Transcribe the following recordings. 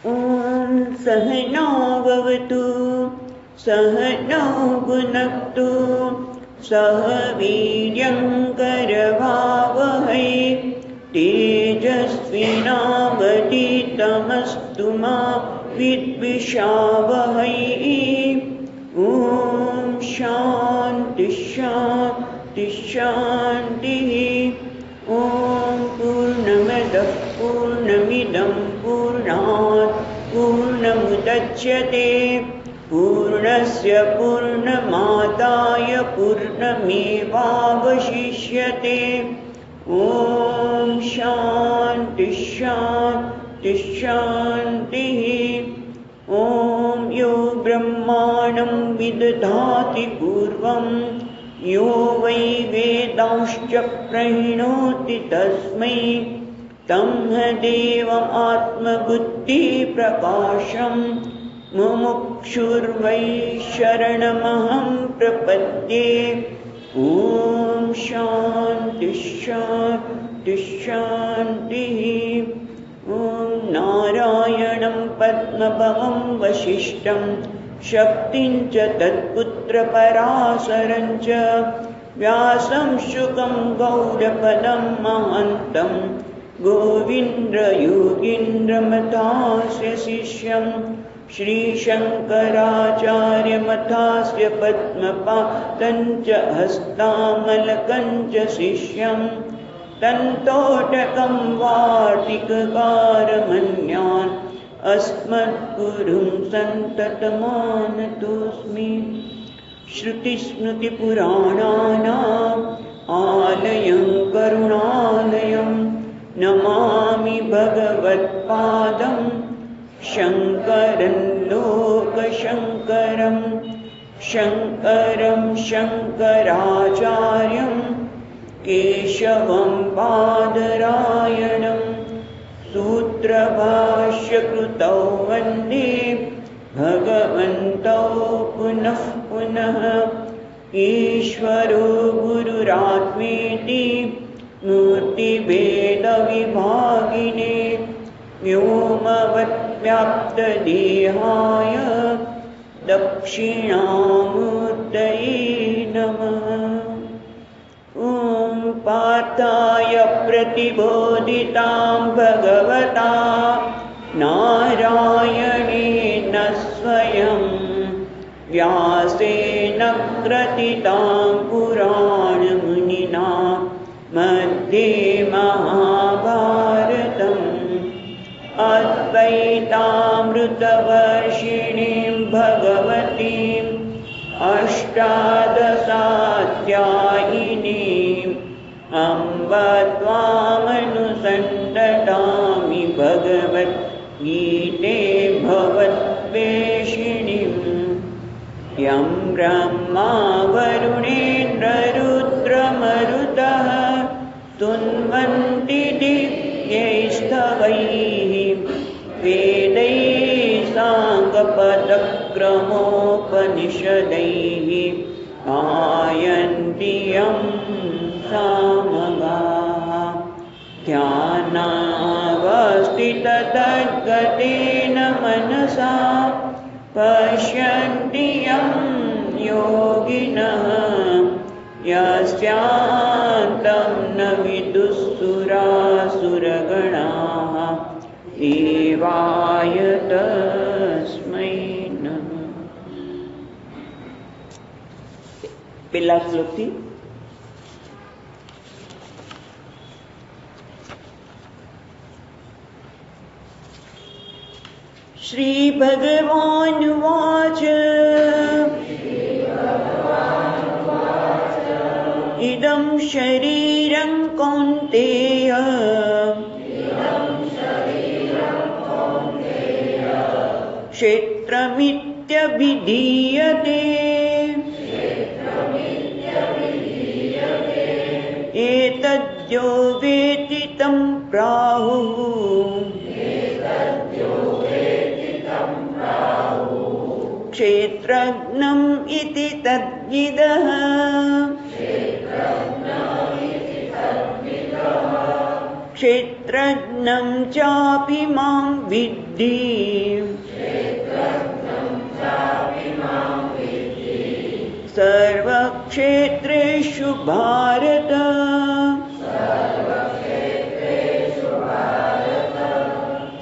ॐ सहनौ भवतु सहनौ भुनक्तु सह वीर्यङ्करवावहै तेजस्विनावधीतमस्तु मा विद्विषावहै। ॐ शान्ति शान्ति शान्तिः। ॐ पूर्णमदः पूर्णमिदं पूर्णात् पूर्णमुदच्यते पूर्णस्य पूर्णमादाय पूर्णमेवावशिष्यते। ॐ शान्ति शान्ति शान्तिः। ॐ यो ब्रह्माणं विदधाति पूर्वं यो वै वेदांश्च प्रणोति तस्मै तमहदेवमात्मबुद्धिप्रकाशं मुमुक्षुर्वै शरणमहं प्रपद्ये। ॐ शान्ति शान्ति शान्तिः। ॐ नारायणं पद्मभवं वसिष्ठं शक्तिं च तत्पुत्रपराशरं च व्यासं शुकं गौडपदं महान्तं गोविन्दयोगीन्द्रमथास्य शिष्यं श्रीशङ्कराचार्यमथास्य पद्मपादं च हस्तामलकं च शिष्यं तन्तोटकं वार्तिककारमन्यान् अस्मद्गुरुं सन्ततमानतोऽस्मि। श्रुतिस्मृतिपुराणानाम् आलयं करुणालयं नमामि भगवत्पादं शङ्करं लोकशङ्करं शङ्करं शङ्कराचार्यं केशवं बादरायणं सूत्रभाष्यकृतौ वन्दे भगवन्तौ पुनः पुनः। ईश्वरो गुरुरात्मेति मूर्तिभेदविभागिने व्योमवद्व्याप्तदेहाय दक्षिणामूर्तये नमः। ॐ पार्थाय प्रतिबोधितां भगवता नारायणेन स्वयं व्यासेन ग्रथितां पुराणमुनिना मध्ये महाभारतम् अद्वैतामृतवर्षिणीं भगवतीम् अष्टादशाध्यायिनीम् अम्ब त्वामनुसन्ततामि भगवद्गीते भवद्वेषिणीम्। यं ब्रह्मा वरुणेन्द्ररुद्रमरुतः स्तुन्वन्ति दिव्यैस्तवैः वेदैः साङ्गपदक्रमोपनिषदैः गायन्ति यं सामगाः। ध्यानावस्थिततद्गतेन मनसा पश्यन्ति यं योगिनः यस्यान्तं न विदुःसुरासुरगणाः देवाय तस्मै नमः। પહેલા શ્લોકથી श्री भगवानुवाच इदं शरीरं कौन्तेय क्षेत्रमित्यभिधीयते एतद्यो वेत्ति तं प्राहुः क्षेत्रज्ञम् इति तद्विदः। क्षेत्रज्ञं चापि ચાપી માં વિદ્ધિ સર્વક્ષેત્રેષુ ભારત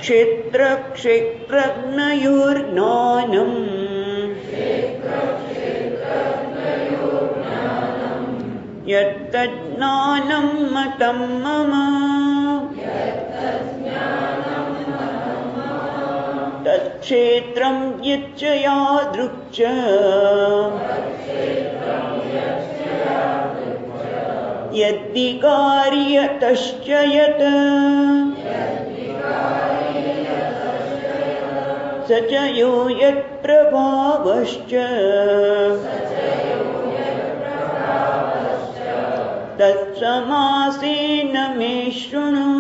ક્ષેત્ર ક્ષેત્રજ્ઞયોર્જ્ઞાનમ યત્તજ્ઞાનમ મતં મમ તત્ક્ષેત્રં યચ્ચ યાદૃક્ યદ્વિકાર્યતશ્ચ યત स च यो यत्प्रभावश्च तत्समासेन मे शृणु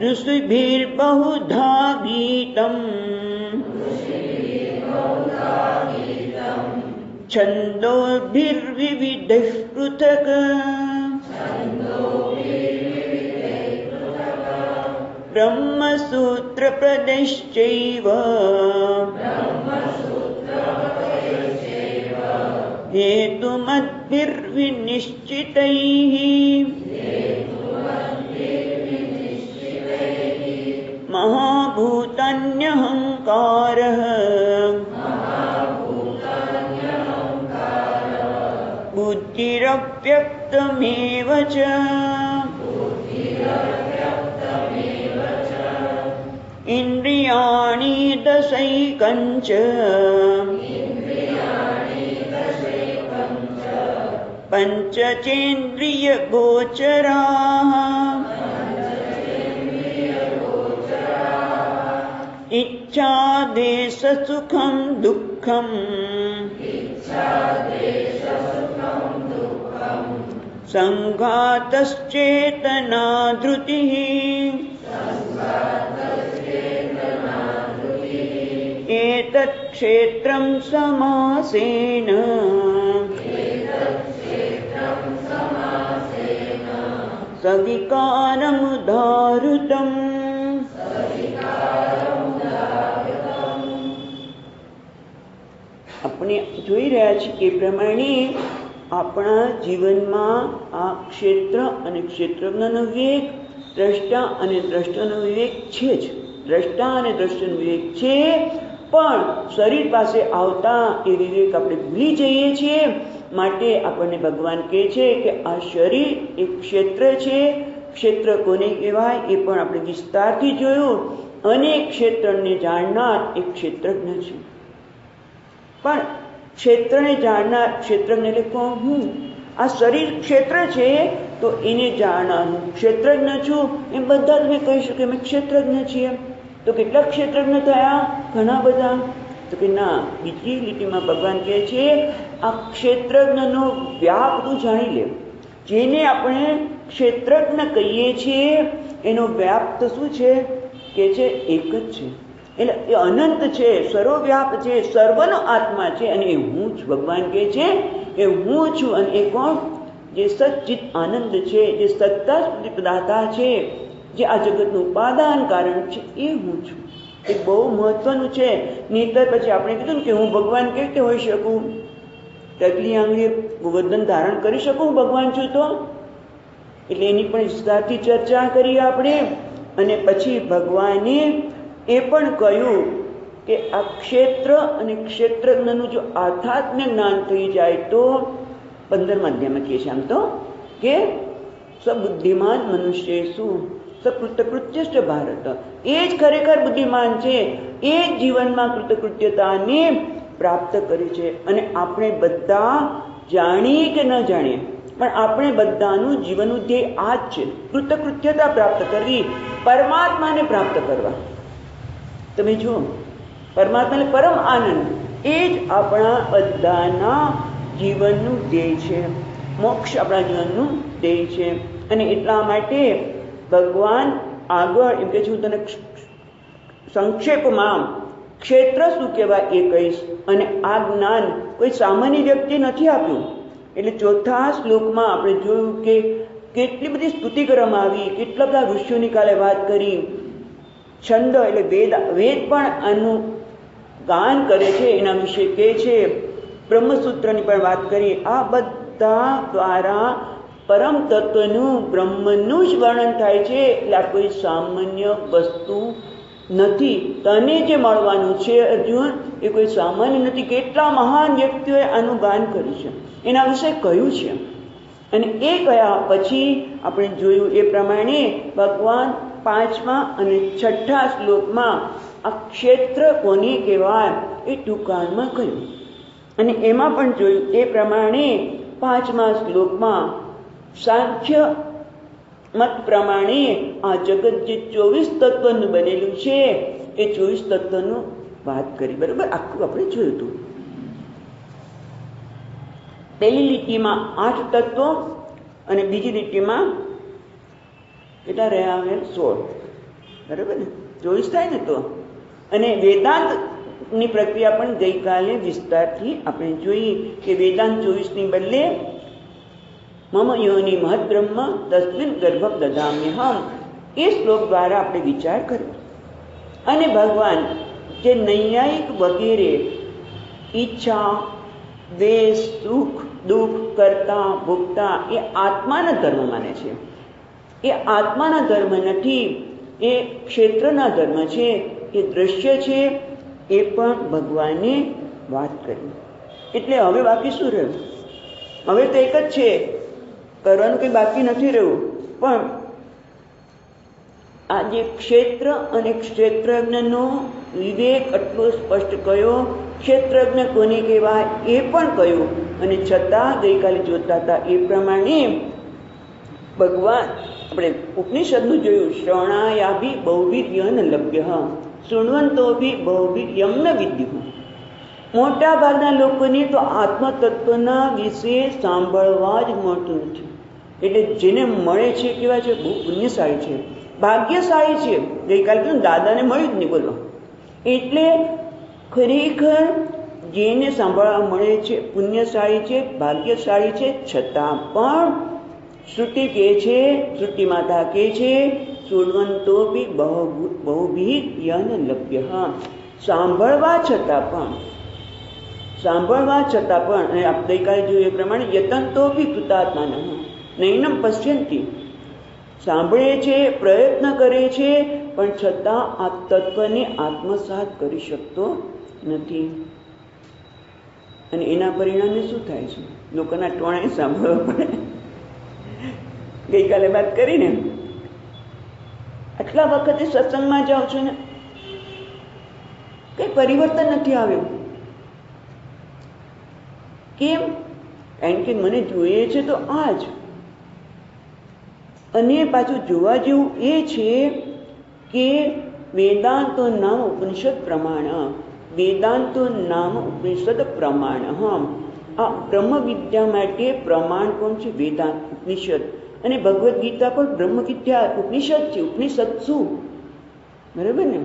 ऋषिभिर्बहुधा गीतम् छन्दोभिर्विविधैः पृथक् ब्रह्मसूत्रपदैश्चैव हेतुमद्भिर्विनिश्चितैः महाभूतान्यहङ्कारः बुद्धिरव्यक्तमेव च इन्द्रियाणि दशैकञ्च पञ्चचेन्द्रियगोचराः इच्छादेशसुखं दुःखम् सङ्घातश्चेतना धृतिः एतत् क्षेत्रं समासेन सविकारमुदाहृतम् આપણે જોઈ રહ્યા છીએ કે પ્રમાણે આપણા જીવનમાં આ ક્ષેત્ર અને ક્ષેત્રજ્ઞનો વિવેક, દ્રષ્ટા અને દ્રષ્ટાનો વિવેક છે જ. દ્રષ્ટા અને દ્રષ્ટાનો વિવેક છે, પણ શરીર પાસે આવતા એ વિવેક આપણે ભૂલી જઈએ છીએ. માટે આપણને ભગવાન કહે છે કે આ શરીર એક ક્ષેત્ર છે. ક્ષેત્ર કોને કહેવાય એ પણ આપણે વિસ્તારથી જોયું. અને ક્ષેત્રને જાણનાર એક ક્ષેત્રજ્ઞ છે. પણ ક્ષેત્રને જાણનાર ક્ષેત્રજ્ઞ એટલે કોણ? હું. આ શરીર ક્ષેત્ર છે તો એને જાણનાર હું ક્ષેત્રજ્ઞ છું. એમ બધા તમે કહી શકો અમે ક્ષેત્રજ્ઞ છીએ. તો કેટલા ક્ષેત્રજ્ઞ થયા? ઘણા બધા. તો કે ના, બીજી લીટીમાં ભગવાન કહે છે આ ક્ષેત્રજ્ઞનો વ્યાપ તું જાણી લે. જેને આપણે ક્ષેત્રજ્ઞ કહીએ છીએ એનો વ્યાપ તો શું છે કે છે? એક જ છે. એટલે એ અનંત છે, સર્વવ્યાપ છે, સર્વનો આત્મા છે. અને એ હું છું. ભગવાન કહે છે એ હું છું. અને એ કોણ? જે સચ્ચિત આનંદ છે, જે સત્તા પ્રદાતા છે, જે આ જગતનું ઉપાદાન કારણ છે, એ હું છું. એ બહુ મહત્વનું છે. નહીંતર પછી આપણે કીધું કે હું ભગવાન કેવી રીતે હોઈ શકું? ટકલી આંગળીએ ગોવર્ધન ધારણ કરી શકું હું ભગવાન છું તો? એટલે એની પણ વિસ્તારથી ચર્ચા કરી આપણે. અને પછી ભગવાને એ પણ કહ્યું કે આ ક્ષેત્ર અને ક્ષેત્રજ્ઞનું જો આધ્યાત્મિક જ્ઞાન થઈ જાય તો 15મા અધ્યાયમાં કહે છે આમ તો કે સબુદ્ધિમાન મનુષ્ય શું સકૃતકૃત્યશ્ચ ભારત. એ જ ખરેખર બુદ્ધિમાન છે. એ જ જીવનમાં કૃતકૃત્યતાને પ્રાપ્ત કરી છે. અને આપણે બધા જાણીએ કે ન જાણીએ પણ આપણે બધાનું જીવનનું ધ્યેય આ જ છે. કૃતકૃત્યતા પ્રાપ્ત કરવી, પરમાત્માને પ્રાપ્ત કરવા. તમે જુઓ, પરમાત્માને પરમ આનંદ એ જ આપણા બધાના જીવનનું ધ્યેય છે. મોક્ષ આપણા જીવનનું ધ્યેય છે. અને એટલા માટે ભગવાન આગળ એમ કે છે હું તને સંક્ષેપમાં ક્ષેત્ર શું કહેવાય એ કહીશ. અને આ જ્ઞાન કોઈ સામાન્ય વ્યક્તિ નથી આપ્યું. એટલે ચોથા શ્લોકમાં આપણે જોયું કે કેટલી બધી સ્તુતિ કરવામાં આવી, કેટલા બધા ઋષિઓની કાલે વાત કરી. છંદ એટલે વેદ પણ આનું ગાન કરે છે, એના વિશે કહે છે. બ્રહ્મસૂત્રની પણ વાત કરી. આ બધા દ્વારા પરમ તત્વનું, બ્રહ્મનું જ વર્ણન થાય છે. એટલે આ કોઈ સામાન્ય વસ્તુ નથી. તને જે મળવાનું છે અર્જુન, એ કોઈ સામાન્ય નથી. કેટલા મહાન વ્યક્તિઓએ આનું ગાન કર્યું છે, એના વિશે કહ્યું છે. અને એ કયા પછી આપણે જોયું એ પ્રમાણે ભગવાન 5મા અને 6ઠ્ઠા શ્લોકમાં આ ક્ષેત્ર કોને કહેવાય એ ટૂંકાણમાં કહ્યું. અને એમાં પણ જોયું એ પ્રમાણે 5મા શ્લોકમાં સાંખ્ય મત પ્રમાણે આ જગત જે 24 તત્વનું બનેલું છે એ 24 તત્વનું વાત કરી. બરાબર, આખું આપણે જોયું હતું. પહેલી લીટીમાં 8 તત્વો અને બીજી લીટીમાં કેટલા રહ્યા આવે? 16. બરાબર ને, 24 થાય ને તો. અને વેદાંતની પ્રક્રિયા પણ ગઈકાલે વિસ્તારથી આપણે જોઈ કે વેદાંત 24ની બદલે મમ યોનિ મહદ બ્રહ્મ તસ્મિન ગર્ભમ દદામ્યહમ એ શ્લોક દ્વારા આપણે વિચાર કર્યો. અને ભગવાન જે નૈયાયિક વગેરે ઈચ્છા, દ્વેષ, સુખ, દુઃખ, કરતા, ભોગતા એ આત્માના ધર્મ માને છે. એ આત્માના ધર્મ નથી, એ ક્ષેત્રના ધર્મ છે, એ દ્રશ્ય છે. એ પણ ભગવાને વાત કરી. એટલે હવે બાકી શું રહ્યું? હવે તો એક જ છે, કરવાનું કંઈ બાકી નથી રહ્યું. પણ આ જે ક્ષેત્ર અને ક્ષેત્રજ્ઞનો વિવેક આટલો સ્પષ્ટ કયો, ક્ષેત્રજ્ઞ કોને કહેવાય એ પણ કહ્યું. અને છતાં ગઈકાલે જોતા હતા એ પ્રમાણે ભગવાન આપણે ઉપનિષદનું જોયું, શ્રવણાયાભી બહુવિર્યન લભ્ય શૃણવંતોભી બહુવિર્યમ ન વિદ્યુ. મોટા ભાગના લોકોને તો આત્મતત્વના વિશે સાંભળવા જ મળતું નથી. એટલે જેને મળે છે કેવા છે? બહુ પુણ્યશાળી છે, ભાગ્યશાળી છે. ગઈકાલે તો દાદાને મળ્યું જ નહીં, બોલો. એટલે ખરેખર જેને સાંભળવા મળે છે પુણ્યશાળી છે, ભાગ્યશાળી છે. છતાં પણ શ્રુતિ કહે છે, શ્રુતિ માતા કહે છે, શૃણવંતો બી બહુભી યન લભ્ય. સાંભળવા છતાં પણ અને આપ ગઈકાલે જોયું એ પ્રમાણે યતંતો બી કૃતાત્માન નૈનમ પશ્યંતી. સાંભળે છે, પ્રયત્ન કરે છે, પણ છતાં આ તત્વને આત્મસાત કરી શકતો નથી. અને એના પરિણામે શું થાય છે? લોકોના ટોણે સાંભળવા પડે. ગઈકાલે વાત કરીને આટલા વખતે સત્સંગમાં જાઉં છું ને કઈ પરિવર્તન નથી આવ્યું. કેમ? કારણ કે મને જોઈએ છે તો આ જ. અને પાછું જોવા જેવું એ છે કે વેદાંતો નામ ઉપનિષદ પ્રમાણ, વેદાંતો નામ ઉપનિષદ પ્રમાણ. આ બ્રહ્મ વિદ્યા માટે પ્રમાણ કોણ છે? વેદાંત, ઉપનિષદ. અને ભગવદ્ ગીતા પણ બ્રહ્મ વિદ્યા ઉપનિષદ છે. ઉપનિષદ શું? બરાબર ને?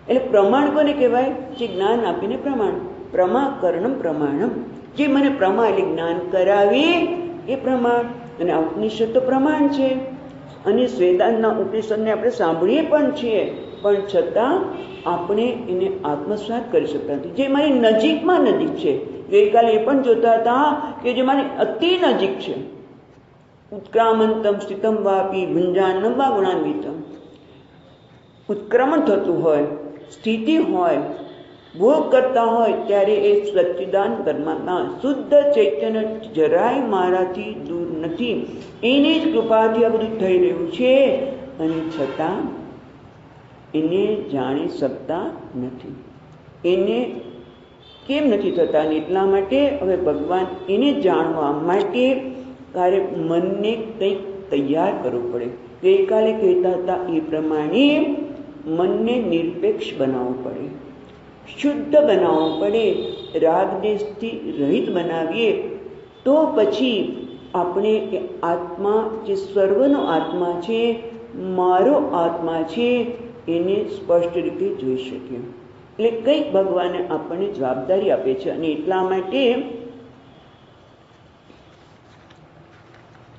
એટલે પ્રમાણ કોને કહેવાય? જે જ્ઞાન આપીને પ્રમાણ. પ્રમાકરણમ પ્રમાણમ. જે મને પ્રમા એટલે જ્ઞાન કરાવે એ પ્રમાણ. અને આ ઉપનિષદ તો પ્રમાણ છે. અને વેદાંતના ઉપનિષદને આપણે સાંભળીએ પણ છીએ, પણ છતાં આપણે એને આત્મસાત કરી શકતા નથી. જે મારી નજીકમાં નજીક છે. ગઈકાલે એ પણ જોતા હતા કે જે મારી અતિ નજીક છે. ઉત્ક્રામંતમ સ્થિતમ વાપી ભુંજાનમ વા ગુણાન્વિતમ. ઉત્ક્રમણ થતું હોય, સ્થિતિ હોય, ભોગ કરતા હોય ત્યારે એ સચ્ચિદાન પરમાત્મા શુદ્ધ ચૈતન્ય જરાય મારાથી દૂર નથી. એની જ કૃપાથી આ બધું થઈ રહ્યું છે. અને છતાં એને જાણી શકતા નથી. એને કેમ નથી થતા? એટલા માટે હવે ભગવાન એને જાણવા માટે તારે મનને કંઈક તૈયાર કરવું પડે. ગઈકાલે કહેતા હતા એ પ્રમાણે મનને નિરપેક્ષ બનાવવું પડે, શુદ્ધ બનાવવું પડે. રાગદેશથી રહિત બનાવીએ તો પછી આપણે એ આત્મા જે સર્વનો આત્મા છે, મારો આત્મા છે, એને સ્પષ્ટ રીતે જોઈ શકીએ. એટલે કંઈક ભગવાને આપણને જવાબદારી આપે છે. અને એટલા માટે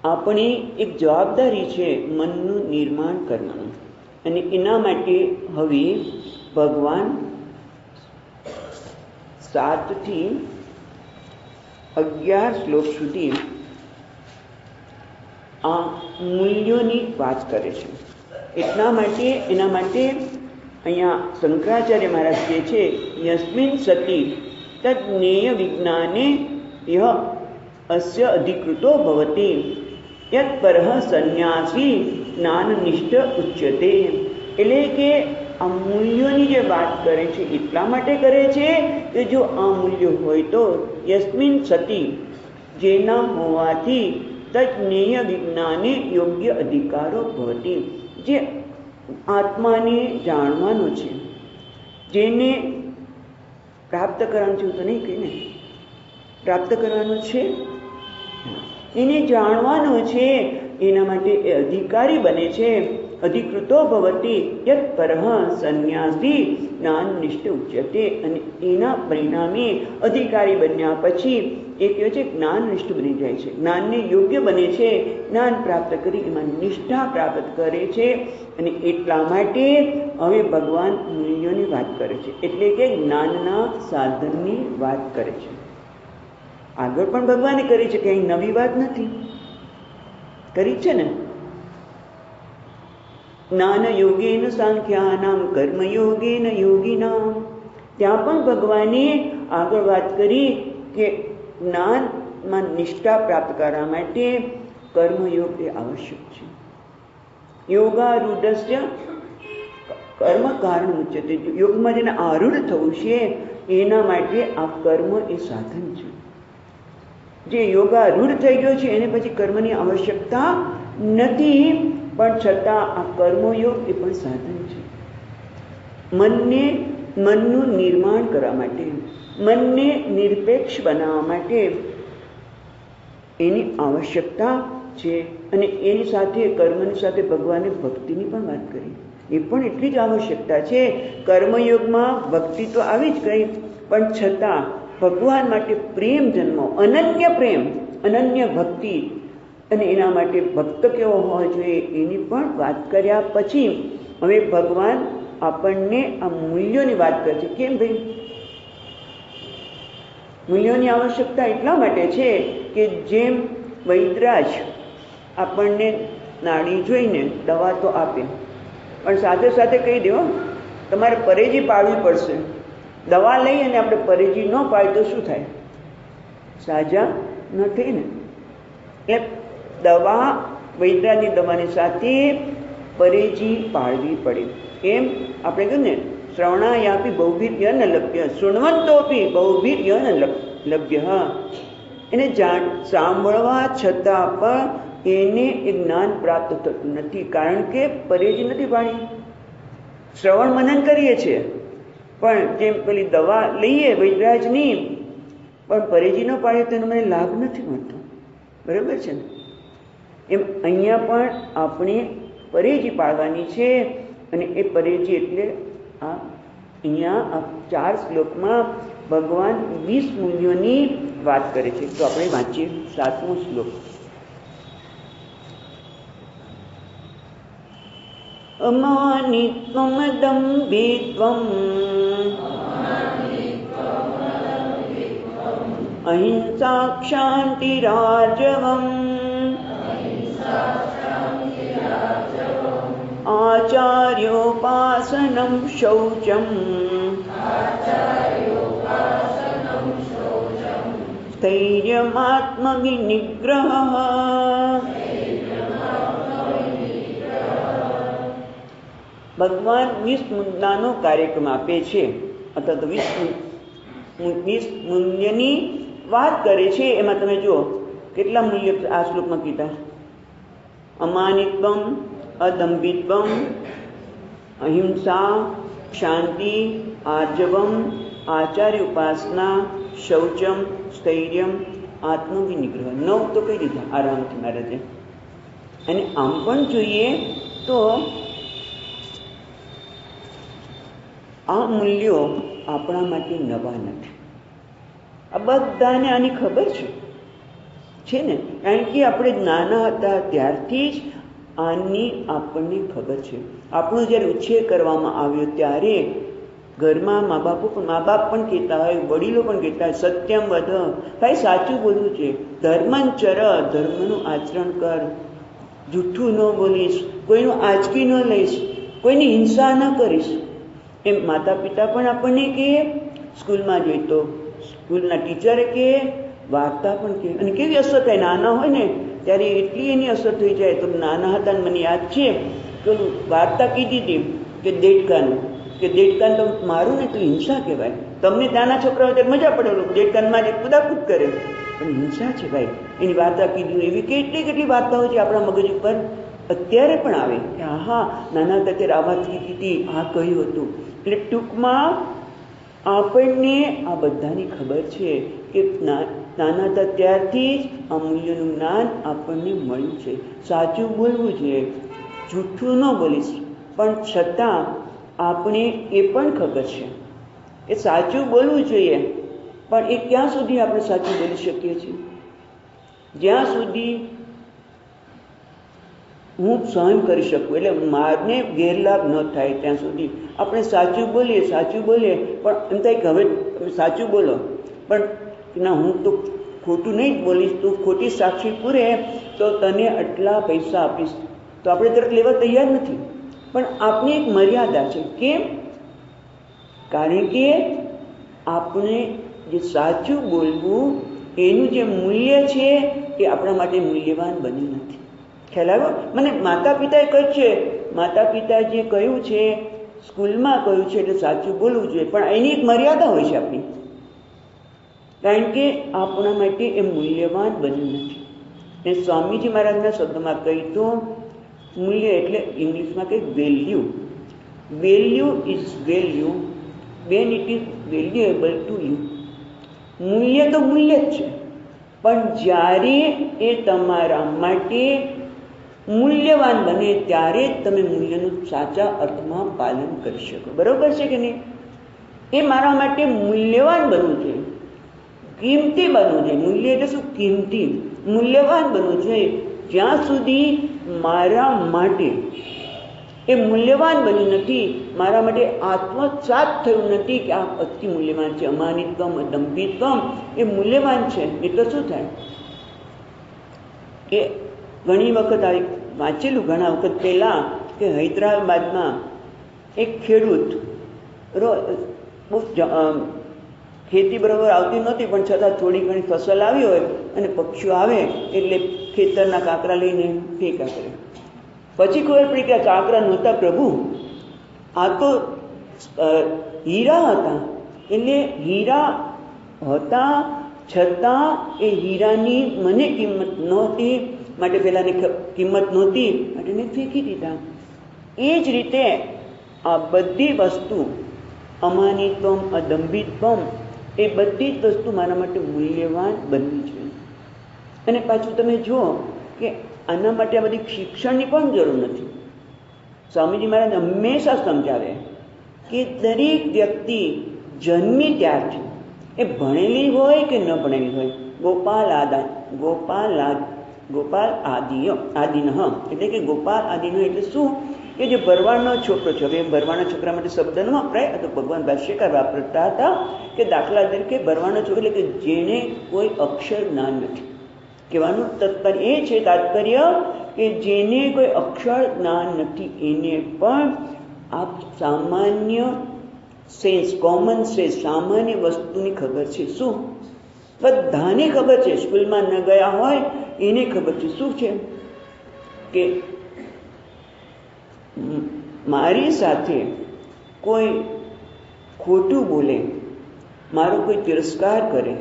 આપણી એક જવાબદારી છે મનનું નિર્માણ કરવાનું, અને એના માટે હવે ભગવાન 7 થી 11 શ્લોક સુધી આ મૂલ્યોની વાત કરે છે. એના માટે અહીંયા શંકરાચાર્ય મહારાજ કહે છે, યસ્મિન સતી તદ જ્ઞેય વિજ્ઞાને યહ અસ્ય અધિકૃતો ભવતી યત પરઃ સંન્યાસી જ્ઞાનનિષ્ઠ ઉચ્યતે. એટલે કે આ મૂલ્યોની જે વાત કરે છે એટલા માટે કરે છે કે જો આ મૂલ્યો હોય તો યસ્મિન સતી, જેના હોવાથી તજ્ઞેય વિજ્ઞાને યોગ્ય અધિકારો ભવતી, જે આત્માને જાણવાનો છે, જેને પ્રાપ્ત કરવાનું છે, હું તો નહીં કહીને પ્રાપ્ત કરવાનું છે, એને જાણવાનું છે, એના માટે એ અધિકારી બને છે. અધિકૃતો ભવતી યત પરઃ સંન્યાસી જ્ઞાનનિષ્ઠ ઉચ્યતે. અને એના પરિણામે અધિકારી બન્યા પછી એ કહે છે જ્ઞાનનિષ્ઠ બની જાય છે, જ્ઞાનને યોગ્ય બને છે, જ્ઞાન પ્રાપ્ત કરી એમાં નિષ્ઠા પ્રાપ્ત કરે છે. અને એટલા માટે હવે ભગવાન મૂલ્યોની વાત કરે છે, એટલે કે જ્ઞાનના સાધનની વાત કરે છે. આગળ પણ ભગવાને કરી છે, કંઈ નવી વાત નથી, કરી છે ને. જ્ઞાન યોગેન સાંખ્યાનામ કર્મયોગેન યોગિનામ, ત્યાં પણ ભગવાને આગળ વાત કરી કે જ્ઞાનમાં નિષ્ઠા પ્રાપ્ત કરવા માટે કર્મયોગ એ આવશ્યક છે. યોગારૂઢસ્ય કર્મ કારણ ઉચ્યતે. યોગમાં જેને આરૂઢ થવું છે એના માટે આ કર્મ એ સાધન છે. જે યોગારૂઢ થઈ ગયો છે એને પછી કર્મની આવશ્યકતા નથી, પણ છતાં આ કર્મયોગ એ પણ સાધન છે. મનનું નિર્માણ કરવા માટે, મનને નિરપેક્ષ બનાવવા માટે એની આવશ્યકતા છે. અને એની સાથે કર્મની સાથે ભગવાને ભક્તિની પણ વાત કરી, એ પણ એટલી જ આવશ્યકતા છે. કર્મયોગમાં ભક્તિ તો આવી જ ગઈ, પણ છતાં ભગવાન માટે પ્રેમ જન્મો, અનન્ય પ્રેમ, અનન્ય ભક્તિ, અને એના માટે ભક્ત કેવો હોવો જોઈએ એની પણ વાત કર્યા પછી હવે ભગવાન આપણને આ મૂલ્યોની વાત કરે છે. કેમ ભાઈ? મૂલ્યોની આવશ્યકતા એટલા માટે છે કે જેમ વૈદ્યરાજ આપણને નાડી જોઈને દવા તો આપે, પણ સાથે સાથે કહી દો તમારે પરેજી પાડવી પડશે. દવા લઈ અને આપણે પરેજી ન પાડી તો શું થાય? સાજા ન થઈ ને. એટલે દવા, વૈદ્યરાજની દવાની સાથે પરેજી પાડવી પડે. એમ આપણે કહ્યું ને, શ્રવણાયાપી બહુભીર્ય ન લભ્ય, શૃણવંતોપી બહુભીર્ય ન લભ્ય. એને સાંભળવા છતાં પણ એને એ જ્ઞાન પ્રાપ્ત થતું નથી, કારણ કે પરેજી નથી પાડી. શ્રવણ મનન કરીએ છીએ, પણ જેમ પેલી દવા લઈએ વૈદ્યરાજની, પણ પરેજી ન પાડીએ તો એનો મને લાભ નથી મળતો. બરાબર છે ને? એમ અહીંયા પણ આપણે પરેજી પાડવાની છે. અને એ પરેજી એટલે આ અહીંયા આ 4 શ્લોકમાં ભગવાન 20 મૂલ્યોની વાત કરે છે. તો આપણે વાંચીએ 7મો શ્લોક. અમાનિત્વમ દંભિત્વમ અહિંસા ક્ષાંતિરાર્જવમ આચાર્યોપાસનમ શૌચમ સ્થૈર્યમાત્મવિનિગ્રહ. ભગવાન 20 મુદ્દાનો કાર્યક્રમ આપે છે, અથવા તો 20 મૂલ્યની વાત કરે છે. એમાં તમે જુઓ કેટલા મૂલ્ય આ શ્લોકમાં કીધા. અમાનિત્વમ, અદંભિત્વમ, અહિંસા, શાંતિ, આર્જવમ, આચાર્ય ઉપાસના, શૌચમ, સ્થૈર્યમ, આત્મવિનિગ્રહ. 9 તો કહી દીધા આરામથી મહારાજે. અને આમ પણ જોઈએ તો આ મૂલ્યો આપણા માટે નવા નથી. આ બધાને આની ખબર છે. છે ને, કારણ કે આપણે નાના હતા ત્યારથી જ આની આપણને ખબર છે. આપણો જ્યારે ઉછેર કરવામાં આવ્યો ત્યારે ઘરમાં મા બાપ પણ કહેતા હોય, વડીલો પણ કહેતા હોય, સત્યમ વદ, ભાઈ સાચું બોલવું છે, ધર્મંચર, ધર્મનું આચરણ કર, જૂઠું ન બોલીશ, કોઈનું આંચકી ન લઈશ, કોઈની હિંસા ન કરીશ. એમ માતા પિતા પણ આપણને કહે, સ્કૂલમાં જોઈએ તો સ્કૂલના ટીચરે કહે, વાર્તા પણ કહે. અને કેવી અસર થાય, નાના હોય ને ત્યારે એટલી એની અસર થઈ જાય. તો નાના હતા મને યાદ છે પેલું વાર્તા કીધી હતી કે દેડકાનું, કે દેડકાન તો મારું ને તો હિંસા કહેવાય. તમને નાના છોકરાઓ ત્યારે મજા પડે, દેડકાનમાં જે કુદાકૂદ કરે, પણ હિંસા છે ભાઈ. એની વાર્તા કીધી. એવી કેટલી વાર્તાઓ છે આપણા મગજ ઉપર અત્યારે પણ આવે કે હા નાના હતા ત્યારે આ વાત કીધી હતી, આ કહ્યું હતું. એટલે ટૂંકમાં આપણને આ બધાની ખબર છે કે નાના હતા ત્યારથી જ આ મૂલ્યનું જ્ઞાન આપણને મળ્યું છે. સાચું બોલવું જોઈએ, જૂઠું ન બોલીશ, પણ છતાં આપણે એ પણ ખબર છે કે સાચું બોલવું જોઈએ, પણ એ ક્યાં સુધી આપણે સાચું બોલી શકીએ છીએ? જ્યાં સુધી હું સહન કરી શકું, એટલે મારને ગેરલાભ ન થાય ત્યાં સુધી આપણે સાચું બોલીએ, પણ એમ થાય કે હવે સાચું બોલો, પણ ના હું તો ખોટું નહીં જ બોલીશ, તું ખોટી સાક્ષી પૂરે તો તને આટલા પૈસા આપીશ, તો આપણે તરત લેવા તૈયાર નથી. પણ આપની એક મર્યાદા છે. કેમ? કારણ કે આપણે જે સાચું બોલવું એનું જે મૂલ્ય છે એ આપણા માટે મૂલ્યવાન બન્યું નથી. ખ્યાલ આવ્યો? મને માતા પિતાએ કહ્યું છે, માતા પિતા જે કહ્યું છે સ્કૂલમાં કહ્યું છે એટલે સાચું બોલવું જોઈએ, પણ એની એક મર્યાદા હોય છે આપણી, કારણ કે આપણા માટે એ મૂલ્યવાન બન્યું નથી. ને સ્વામીજી મહારાજના શબ્દમાં કહી તો મૂલ્ય એટલે ઇંગ્લિશમાં કંઈક value. Value is value when it is valuable to you. મૂલ્ય તો મૂલ્ય જ છે, પણ જ્યારે એ તમારા માટે મૂલ્યવાન બને ત્યારે જ તમે મૂલ્યનું સાચા અર્થમાં પાલન કરી શકો. બરોબર છે કે નહીં? એ મારા માટે મૂલ્યવાન બનવું જોઈએ, કિંમતી બનવું જોઈએ. મૂલ્ય એટલે શું? કિંમતી, મૂલ્યવાન બનવું જોઈએ. જ્યાં સુધી મારા માટે એ મૂલ્યવાન બન્યું નથી, મારા માટે આત્મસાત થયું નથી કે આ અતિ મૂલ્યવાન છે, અમાનિતમ, દંભિતમ એ મૂલ્યવાન છે, એટલે શું થાય કે ઘણી વખત આ વાંચેલું ઘણા વખત પહેલાં કે હૈદરાબાદમાં એક ખેડૂત બહુ ખેતી બરાબર આવતી નહોતી, પણ છતાં થોડી ઘણી ફસલ આવી હોય અને પક્ષીઓ આવે એટલે ખેતરના કાંકરા લઈને ફેંકા કરે. પછી ખબર પડી કે આ કાંકરા નહોતા પ્રભુ, આ તો હીરા હતા. એટલે હીરા હતા છતાં એ હીરાની મને કિંમત નહોતી, માટે પેલાને કિંમત નહોતી માટે મેં ફેંકી દીધા. એ જ રીતે આ બધી વસ્તુ અમાનિતમ, અદંભિતમ, એ બધી જ વસ્તુ મારા માટે મૂલ્યવાન બનવી જોઈએ. અને પાછું તમે જુઓ કે આના માટે આ બધી શિક્ષણની પણ જરૂર નથી. સ્વામીજી મહારાજ હંમેશા સમજાવે કે દરેક વ્યક્તિ જન્મી ત્યારથી એ ભણેલી હોય કે ન ભણેલી હોય, ગોપાલ આદિન, એટલે કે ગોપાલ આદિન એટલે શું કે જે ભરવાડનો છોકરો છે. હવે ભરવાડના છોકરા માટે શબ્દ ન વપરાય, તો ભગવાન ભાષ્યકાર વાપરતા હતા કે દાખલા તરીકે ભરવાડનો છોકરો એટલે કે જેને કોઈ અક્ષર જ્ઞાન નથી. કહેવાનું તાત્પર્ય કે જેને કોઈ અક્ષર જ્ઞાન નથી એને પણ આ સામાન્ય સેન્સ, કોમન સેન્સ, સામાન્ય વસ્તુની ખબર છે. શું? બધાને ખબર છે. સ્કૂલમાં ન ગયા હોય એને ખબર છે. શું છે કે મારી સાથે કોઈ ખોટું બોલે, મારો કોઈ તિરસ્કાર કરે,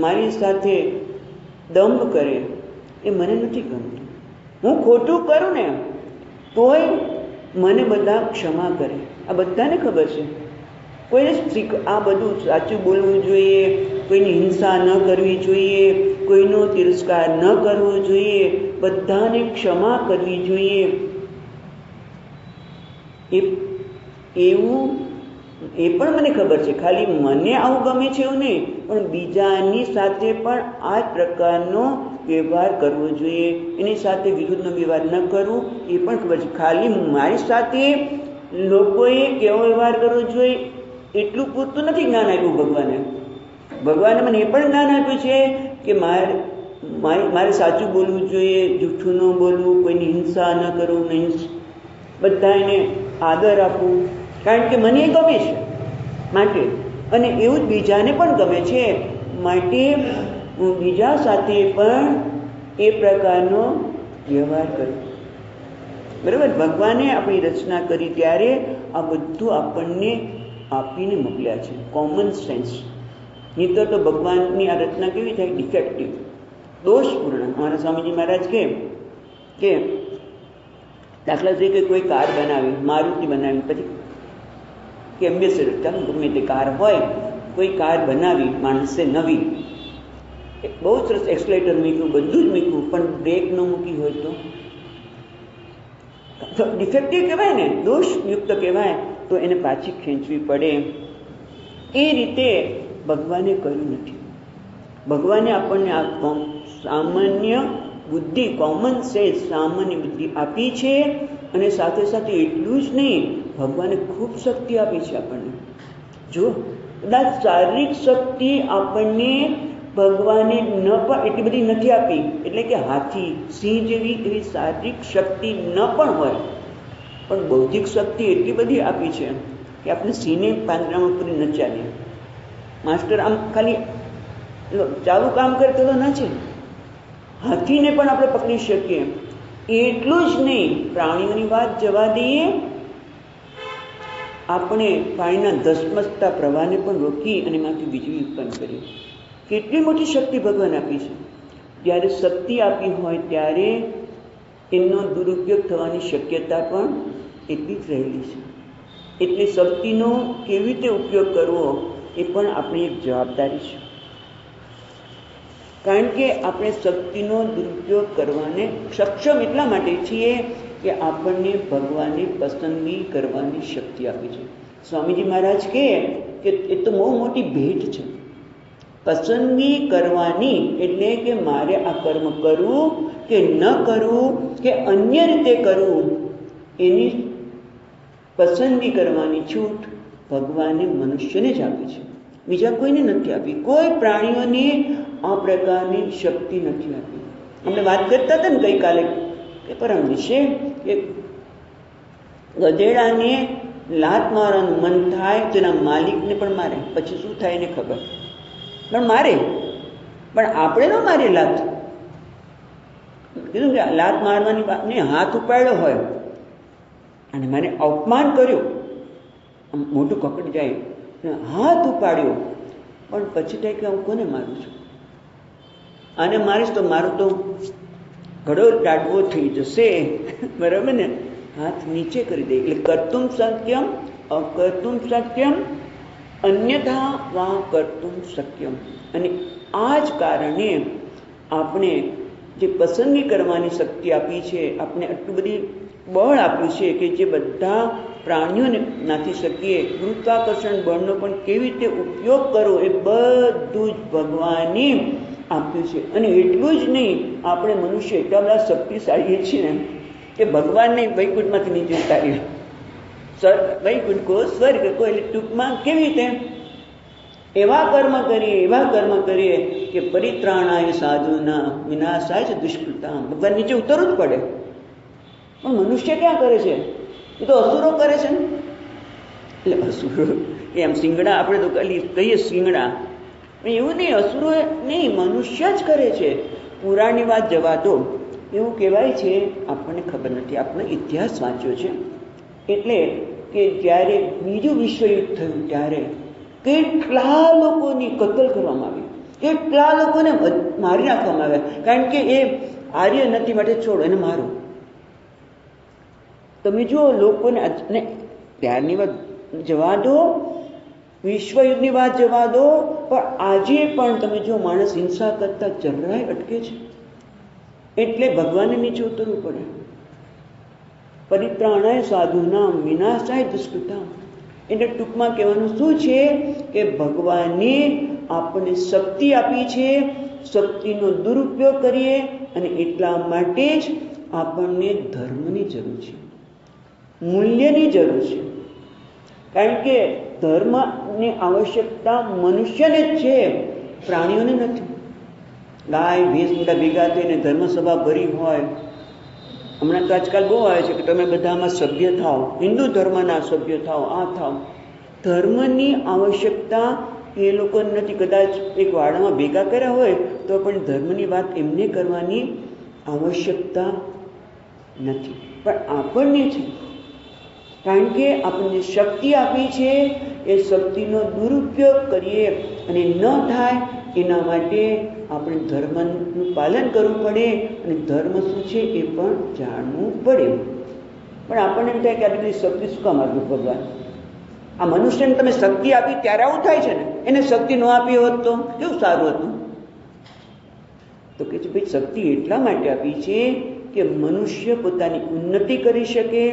મારી સાથે દંભ કરે, એ મને નથી ગમતું. હું ખોટું કરું ને તોય મને બધા ક્ષમા કરે. આ બધાને ખબર છે. કોઈને આ બધું સાચું બોલવું જોઈએ, કોઈની હિંસા ન કરવી જોઈએ, કોઈનો તિરસ્કાર ન કરવો જોઈએ, બધાને ક્ષમા કરવી જોઈએ. એવું એ પણ મને ખબર છે. ખાલી મને આવું ગમે છે એવું નહીં, પણ બીજાની સાથે પણ આ જ પ્રકારનો વ્યવહાર કરવો જોઈએ. એની સાથે વિરુદ્ધનો વ્યવહાર ન કરવો એ પણ ખબર છે. ખાલી મારી સાથે લોકોએ કેવો વ્યવહાર કરવો જોઈએ એટલું પૂરતું નથી જ્ઞાન આપ્યું ભગવાને. ભગવાને મને એ પણ જ્ઞાન આપ્યું છે કે મારે સાચું બોલવું જોઈએ, જૂઠું ન બોલવું, કોઈની હિંસા ન કરવું, બધાને આદર આપવું, કારણ કે મને એ ગમે છે માટે, અને એવું જ બીજાને પણ ગમે છે માટે હું બીજા સાથે પણ એ પ્રકારનો વ્યવહાર કરું. બરાબર? ભગવાને આપણી રચના કરી ત્યારે આ બધું આપણને આપીને મોકલ્યા છે, કોમન સેન્સ. નહીં તો ભગવાનની આ રચના કેવી થાય? ડિફેક્ટિવ, દોષપૂર્ણ. અમારા સ્વામીજી મહારાજ કે દાખલા તરીકે કોઈ કાર બનાવી, મારુતિ બનાવી, પછી કે એમ્બેસેડર, ચાલો ગમે તે કાર હોય, કોઈ કાર બનાવી માણસે નવી, બહુ સરસ એક્સલેટર મૂક્યું, બધું જ મૂક્યું, પણ બ્રેક ન મૂકી હોય તો ડિફેક્ટિવ કહેવાય ને, દોષયુક્ત કહેવાય, તો એને પાછી ખેંચવી પડે. એ રીતે ભગવાને કર્યું નથી. ભગવાને આપણને આ સામાન્ય બુદ્ધિ, કોમન સેન્સ, સામાન્ય બુદ્ધિ આપી છે. અને સાથે સાથે એટલું જ નહીં, ભગવાને ખૂબ શક્તિ આપી છે આપણને. જો કદાચ શારીરિક શક્તિ આપણને ભગવાને ન પણ એટલી બધી નથી આપી, એટલે કે હાથી, સિંહ જેવી એવી શારીરિક શક્તિ ન પણ હોય, પણ બૌદ્ધિક શક્તિ એટલી બધી આપી છે કે આપણે સિંહને પાંજરામાં પૂરી ન ચાલીએ. માસ્ટર આમ ખાલી ચાલુ કામ કરતો તો ન છે, હાથીને પણ આપણે પકડી શકીએ. એટલું જ નહીં, પ્રાણીઓની વાત જવા દઈએ, આપણે પાણીના ધસમસતા પ્રવાહને પણ રોકી અને એમાંથી વીજળી ઉત્પન્ન કરી. કેટલી મોટી શક્તિ ભગવાન આપી છે. જ્યારે શક્તિ આપી હોય ત્યારે એનો દુરુપયોગ થવાની શક્યતા પણ એટલી જ રહેલી છે. એટલે શક્તિનો કેવી રીતે ઉપયોગ કરવો એ પણ આપણી એક જવાબદારી છે. કારણ કે આપણે શક્તિનો દુરુપયોગ કરવાને સક્ષમ એટલા માટે છીએ કે આપણને ભગવાને પસંદગી કરવાની શક્તિ આપી છે. સ્વામીજી મહારાજ કહે કે એ તો બહુ મોટી ભેટ છે. પસંદગી કરવાની એટલે કે મારે આ કર્મ કરવું કે ન કરવું કે અન્ય રીતે કરવું, એની પસંદગી કરવાની છૂટ ભગવાને મનુષ્યને જ આપી છે, બીજા કોઈને નથી આપી. કોઈ પ્રાણીઓને આ પ્રકારની શક્તિ નથી આપી. આપણે વાત કરતા હતા ને ગઈકાલે કે પરમ વિશે કે ગધેડાને લાત મારવાનું મન થાય તો એના માલિકને પણ મારે, પછી શું થાય એને ખબર, પણ મારે. પણ આપણે ન મારીએ લાત. કીધું કે લાત મારવાની વાત નહીં, હાથ ઉપાડ્યો હોય અને મને અપમાન કર્યું, મોટું કકડી જાય, હાથ ઉપાડ્યો, પણ પછી થાય કે હું કોને મારું છું, આને મારીશ તો મારું તો ઘડો ટાઢવો થઈ જશે. બરાબર ને? હાથ નીચે કરી દે. એટલે કર્તુમ સત્યમ અકર્તુમ સત્યમ અન્યથા વા કર્તુમ શક્યમ. અને આ જ કારણે આપણે જે પસંદગી કરવાની શક્તિ આપી છે, આપણે આટલું બધી બળ આપ્યું છે કે જે બધા પ્રાણીઓને નાથી શકીએ. ગુરુત્વાકર્ષણ બળનો પણ કેવી રીતે ઉપયોગ કરવો એ બધું જ ભગવાને આપ્યું છે. અને એટલું જ નહીં, આપણે મનુષ્ય એટલા બધા શક્તિશાળી છીએ કે ભગવાનને વૈકુંઠમાંથી નીચે ઉતારીએ. વૈકુંઠ કો સ્વર્ગ કો, એટલે ટૂંકમાં કેવી રીતે એવા કર્મ કરીએ કે પરિત્રાણાય સાધુના વિનાશાય છે દુષ્કૃતા. ભગવાન નીચે ઉતરવું જ પડે. પણ મનુષ્ય ક્યાં કરે છે? એ તો અસુરો કરે છે ને. એટલે અસુરો એમ સિંગડા, આપણે તો કહીએ સિંગડા, એવું નહીં, અસુરો નહીં, મનુષ્ય જ કરે છે. પુરાણની વાત જવા દો, એવું કહેવાય છે, આપણને ખબર નથી, આપણે ઇતિહાસ વાંચ્યો છે. એટલે કે જ્યારે બીજું વિશ્વયુદ્ધ થયું ત્યારે કેટલા લોકોની કતલ કરવામાં આવી, કેટલા લોકોને મારી નાખવામાં આવ્યા, કારણ કે એ આર્ય નથી માટે છોડો એને મારો. તમે જો લોકોને, અને ત્યારની વાત જવા દો, વિશ્વયુદ્ધની વાત જવા દો, પણ આજે પણ તમે જો માણસ હિંસા કરતા જરાય અટકે છે. એટલે ભગવાનને નીચે ઉતરવું પડે. પરિત્રાણાય સાધુનામ વિનાશાય દુષ્કૃતામ. એટલે ટૂંકમાં કહેવાનું શું છે કે ભગવાને આપણને શક્તિ આપી છે, શક્તિનો દુરુપયોગ કરીએ અને એટલા માટે જ આપણને ધર્મની જરૂર છે, મૂલ્યની જરૂર છે. કારણ કે ધર્મની આવશ્યકતા મનુષ્યને જ છે, પ્રાણીઓને નથી. ગાય ભેંસ બધા ભેગા થઈને ધર્મસભા ભરી હોય. હમણાં તો આજકાલ બહુ આવે છે કે તમે બધામાં સભ્ય થાઓ, હિન્દુ ધર્મના સભ્ય થાઓ, આ થાઓ. ધર્મની આવશ્યકતા એ લોકોને નથી. કદાચ એક વાડામાં ભેગા કર્યા હોય તો પણ ધર્મની વાત એમને કરવાની આવશ્યકતા નથી, પણ આપણને છે. કારણ કે આપણને શક્તિ આપી છે, એ શક્તિનો દુરુપયોગ કરીએ અને ન થાય એના માટે આપણે ધર્મનું પાલન કરવું પડે અને ધર્મ શું છે એ પણ જાણવું પડે. પણ આપણને એમ થાય કે આ બધી શક્તિ શું કામ આપ્યું ભગવાન? આ મનુષ્યને તમે શક્તિ આપી ત્યારે આવું થાય છે ને, એને શક્તિ ન આપી હોત તો કેવું સારું હતું? તો કે છે ભાઈ શક્તિ એટલા માટે આપી છે કે મનુષ્ય પોતાની ઉન્નતિ કરી શકે,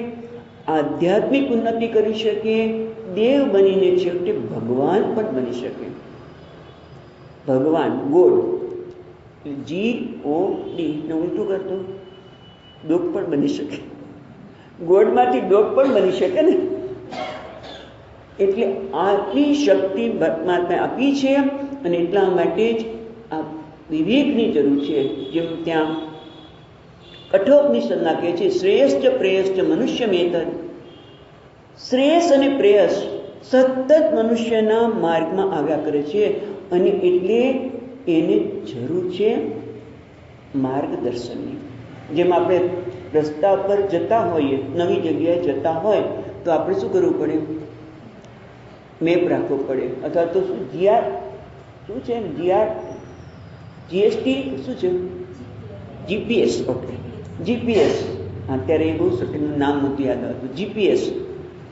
આધ્યાત્મિક ઉન્નતિ કરી શકે, દેવ બનીને છેવટે ભગવાન પણ બની શકે. ભગવાન ગોડ, GOD ને ઉલટું કરતો ડોક પણ બની શકે, ગોડમાંથી ડોક પણ બની શકે ને. એટલે આટલી શક્તિ પરમાત્માએ આપી છે અને એટલા માટે જ આ વિવેકની જરૂર છે. જેમ ત્યાં કઠોપનિષદમાં કહે છે, શ્રેયશ્ચ પ્રેયશ્ચ મનુષ્ય મેતદ. શ્રેયસ અને પ્રેયસ સતત મનુષ્યના માર્ગમાં આવ્યા કરે છે અને એટલે એને જરૂર છે માર્ગદર્શનની. જેમ આપણે રસ્તા પર જતા હોઈએ, નવી જગ્યાએ જતા હોય તો આપણે શું કરવું પડે? મેપ રાખવો પડે, અથવા તો શું GR શું છે, GST શું છે, GPS. Okay, GPS. અત્યારે એ બહુ સટીનું નામ નહોતું યાદ આવતું. GPS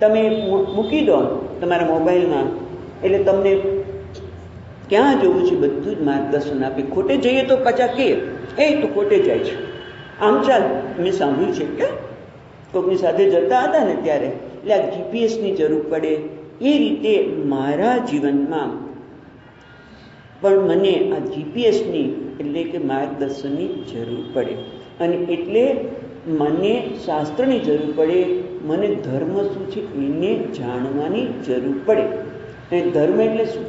તમે મૂકી દો તમારા મોબાઈલમાં, એટલે તમને ક્યાં જવું છે બધું જ માર્ગદર્શન આપે. ખોટે જઈએ તો પાછા કે એ તો ખોટે જાય છે, આમ ચાલ. મેં સાંભળ્યું છે કે કોઈકની સાથે જતા હતા ને ત્યારે, એટલે આ GPSની જરૂર પડે. એ રીતે મારા જીવનમાં પણ મને આ GPSની એટલે કે માર્ગદર્શનની જરૂર પડે અને એટલે મને શાસ્ત્રની જરૂર પડે, મને ધર્મ શું છે એને જાણવાની જરૂર પડે. અને ધર્મ એટલે શું?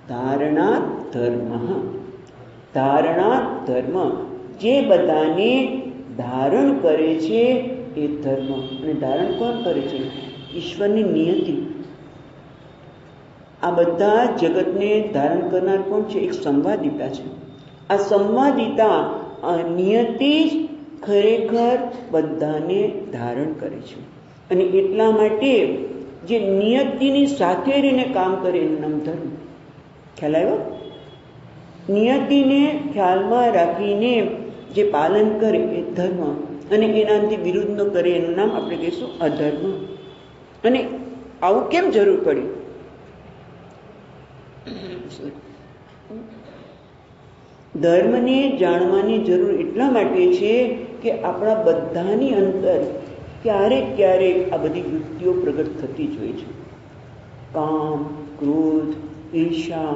ધારણા ધર્મ. ધારણા ધર્મ જે બધાને ધારણ કરે છે એ ધર્મ. અને ધારણ કોણ કરે છે? ઈશ્વરની નિયતિ. આ બધા જગતને ધારણ કરનાર કોણ છે? એક સંવાદિતા છે. આ સંવાદિતા, આ નિયતિ જ ખરેખર બધાને ધારણ કરે છે. અને એટલા માટે જે નિયતિની સાથે રહીને કામ કરે એનું નામ ધર્મ. ખ્યાલ આવ્યો? નિયતિને ખ્યાલમાં રાખીને જે પાલન કરે એ ધર્મ, અને એનાથી વિરુદ્ધ ન કરે એનું નામ આપણે કહીશું અધર્મ. અને આવું કેમ જરૂર પડી? ધર્મને જાણવાની જરૂર એટલા માટે છે કે આપણા બધાની અંદર ક્યારેક ક્યારેક આ બધી વૃત્તિઓ પ્રગટ થતી જ હોય છે. કામ, ક્રોધ, ઈર્ષા,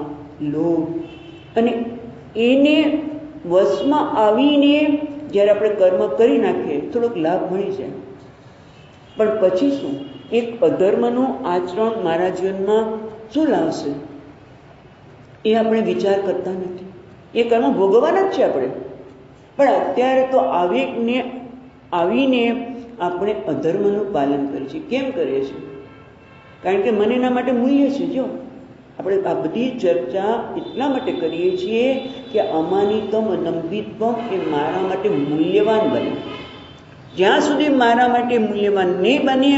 લોભ. અને એને વશમાં આવીને જ્યારે આપણે કર્મ કરી નાખીએ થોડોક લાભ મળી જાય, પણ પછી શું? એક અધર્મનું આચરણ મારા જીવનમાં શું લાવશે એ આપણે વિચાર કરતા નથી. એ કર્મ ભોગવવાના જ છે આપણે, પણ અત્યારે તો આવીને આપણે અધર્મનું પાલન કરીએ છીએ. કેમ કરીએ છીએ? કારણ કે મને એના માટે મૂલ્ય છે. જો આપણે આ બધી ચર્ચા એટલા માટે કરીએ છીએ કે અમાનિતમ અનંબિતમ એ મારા માટે મૂલ્યવાન બને. જ્યાં સુધી મારા માટે મૂલ્યવાન નહીં બને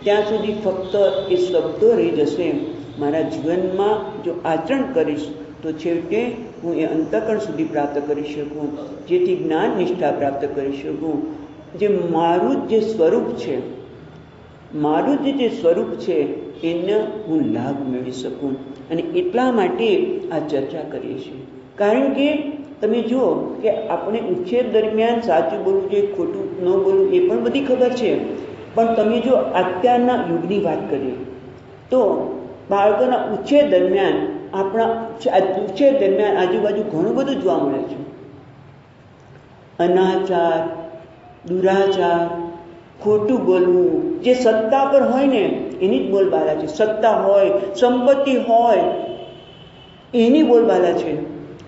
ત્યાં સુધી ફક્ત એ શબ્દો રહી જશે. મારા જીવનમાં જો આચરણ કરીશ તો છેવટે હું એ અંતઃકરણ સુધી પ્રાપ્ત કરી શકું, જેથી જ્ઞાન નિષ્ઠા પ્રાપ્ત કરી શકું. જે મારું જે સ્વરૂપ છે, મારું જે સ્વરૂપ છે એને હું લાભ મેળવી શકું. અને એટલા માટે આ ચર્ચા કરીએ છીએ. કારણ કે તમે જુઓ કે આપણે ઉછેર દરમિયાન સાચું બોલવું જોઈએ, ખોટું ન બોલવું એ પણ બધી ખબર છે. પણ તમે જો અત્યારના યુગની વાત કરીએ તો બાળકોના ઉછેર દરમિયાન ઉછેર દરમિયાન આજુબાજુ ઘણું બધું જોવા મળે છે. અનાચાર, દુરાચાર, ખોટું બોલવું, જે સત્તા પર હોય ને એની જ બોલબાલા છે. સત્તા હોય, સંપત્તિ હોય, એની બોલબાલા છે.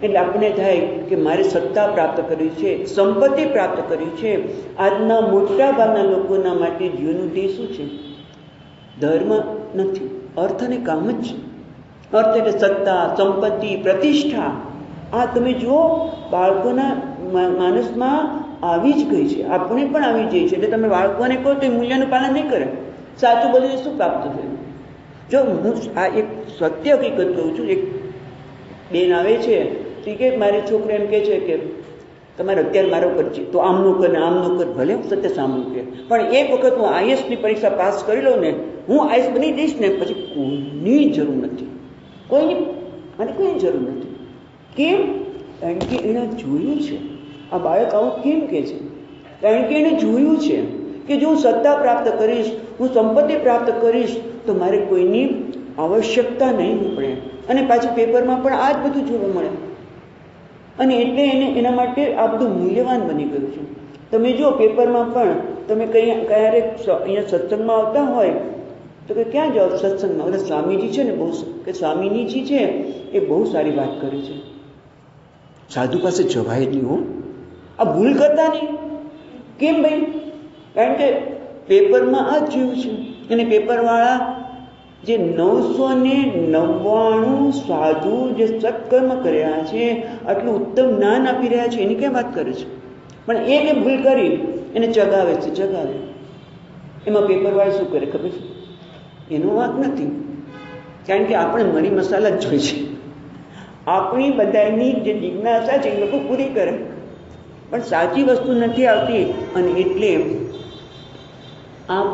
એટલે આપણે થાય કે મારે સત્તા પ્રાપ્ત કરવી છે, સંપત્તિ પ્રાપ્ત કરવી છે. આજના મોટા ભાગના લોકોના માટે જીવનનું ધ્યેય શું છે? ધર્મ નથી, અર્થ અને કામ જ છે. અર્થ એટલે સત્તા, સંપત્તિ, પ્રતિષ્ઠા. આ તમે જુઓ બાળકોના માનસમાં આવી જ ગઈ છે, આપણે પણ આવી જઈએ છે. એટલે તમે બાળકોને કહો તો એ મૂલ્યનું પાલન નહીં કરે. સાચું બધું શું પ્રાપ્ત થયું? જો હું આ એક સત્ય હકીકત કહું છું. એક બેન આવે છે, કે મારી છોકરી એમ કહે છે કે તમારે અત્યારે મારા ઉપર છે તો આમનું કર ને આમનું કર. ભલે સત્ય સાંભળ્યું કે, પણ એક વખત હું આઈએસની પરીક્ષા પાસ કરી લઉં ને, હું આઈએસ બની દઈશ ને, પછી કોઈની જરૂર નથી, મને કોઈની જરૂર નથી. કેમ? કારણ કે એણે જોયું છે. આ બાળક આવું કેમ કહે છે? કારણ કે એણે જોયું છે કે જો હું સત્તા પ્રાપ્ત કરીશ, હું સંપત્તિ પ્રાપ્ત કરીશ, તો મારે કોઈની આવશ્યકતા નહીં પડે. અને પાછું પેપરમાં પણ આ જ બધું જોવા મળે. અને એટલે એના માટે આ બધું મૂલ્યવાન બની ગયું છે. તમે જો પેપરમાં પણ તમે ક્યારેક અહીંયા સત્સંગમાં આવતા હોય તો કે ક્યાં જાઓ સત્સંગમાં? એટલે સ્વામીજી છે ને બહુ કે સ્વામીનીજી છે એ બહુ સારી વાત કરે છે. સાધુ પાસે જવાય જ નહીં હો, આ ભૂલ કરતા નહીં. કેમ ભાઈ? કારણ કે પેપરમાં આ જ જોયું છે. અને પેપરવાળા જે 999 સાધુ જે સત્કર્મ કર્યા છે, આટલું ઉત્તમ જ્ઞાન આપી રહ્યા છે, એની કેમ વાત કરે છે? પણ એ ભૂલ કરી એને ચગાવે છે, ચગાવે. એમાં પેપરવાળા શું કરે ખબર છે? એનો વાંક નથી. કારણ કે આપણે મરી મસાલા જ જોઈએ છે. આપણી બધાની જે જિજ્ઞાસા છે એ લોકો પૂરી કરે, પણ સાચી વસ્તુ નથી આવતી. અને એટલે આ